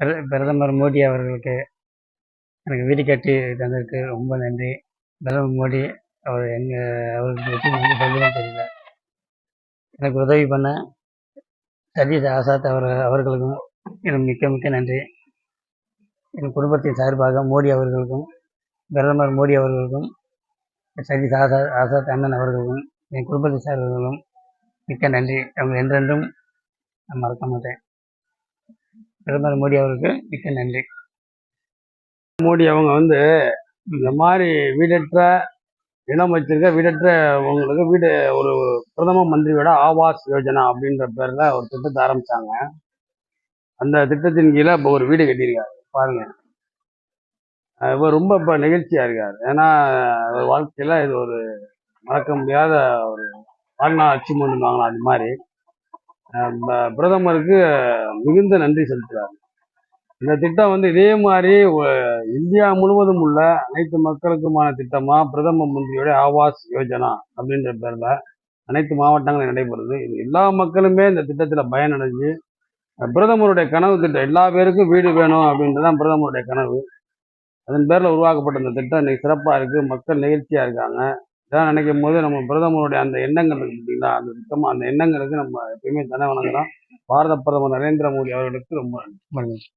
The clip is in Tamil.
பிரதமர் மோடி அவர்களுக்கு எனக்கு வீடு கட்டி தந்ததுக்கு ரொம்ப நன்றி. பிரதமர் மோடி அவருக்கு பற்றி நன்றி சொல்லவும் தெரியல. எனக்கு உதவி பண்ண சதீஷ் ஆசாத் அவர்களுக்கும் எனக்கு மிக்க மிக்க நன்றி. என் குடும்பத்தின் சார்பாக மோடி அவர்களுக்கும் பிரதமர் மோடி அவர்களுக்கும் சதீஷ் ஆசாத் அண்ணன் அவர்களுக்கும் என் குடும்பத்தின் சார்பாகவும் மிக்க நன்றி. அவங்க என்றென்றும் நான் மறக்க மாட்டேன். பிரதமர் மோடி அவர்களுக்கு மிக்க நன்றி. மோடி அவங்க இந்த மாதிரி வீடற்ற இடம் வச்சிருக்க வீடற்றவங்களுக்கு வீடு ஒரு பிரதம மந்திரியோட ஆவாஸ் யோஜனா அப்படின்ற பேர்ல ஒரு திட்டத்தை ஆரம்பிச்சாங்க. அந்த திட்டத்தின் கீழே இப்போ ஒரு வீடு கட்டியிருக்காரு பாருங்க. இவர் ரொம்ப இப்போ நெகிழ்ச்சியா இருக்காரு. ஏன்னா அவர் வாழ்க்கையில இது ஒரு மறக்க முடியாத ஒரு வாழ்நாள் அச்சீவ்மெண்ட் வாங்கலாம். அது மாதிரி பிரதமருக்கு மிகுந்த நன்றி செலுத்துறாரு. இந்த திட்டம் இதே மாதிரி இந்தியா முழுவதும் உள்ள அனைத்து மக்களுக்குமான திட்டமா பிரதம மந்திரியோட ஆவாஸ் யோஜனா அப்படின்ற பேர்ல அனைத்து மாவட்டங்களும் நடைபெறுது. இது எல்லா மக்களுமே இந்த திட்டத்துல பயனடைஞ்சு பிரதமருடைய கனவு திட்டம் எல்லா பேருக்கும் வீடு வேணும் அப்படின்றதான் பிரதமருடைய கனவு. அதன் பேர்ல உருவாக்கப்பட்ட இந்த திட்டம் இன்னைக்கு சிறப்பா இருக்கு. மக்கள் நெகிழ்ச்சியா இருக்காங்க. இதெல்லாம் நினைக்கும் போது நம்ம பிரதமருடைய அந்த எண்ணங்கள் இருக்கு பார்த்தீங்களா, அந்த திட்டமா அந்த எண்ணங்களுக்கு நம்ம எப்பயுமே தலை வணங்குறோம். பாரத பிரதமர் நரேந்திர மோடி அவர்களுக்கு ரொம்ப நன்றி.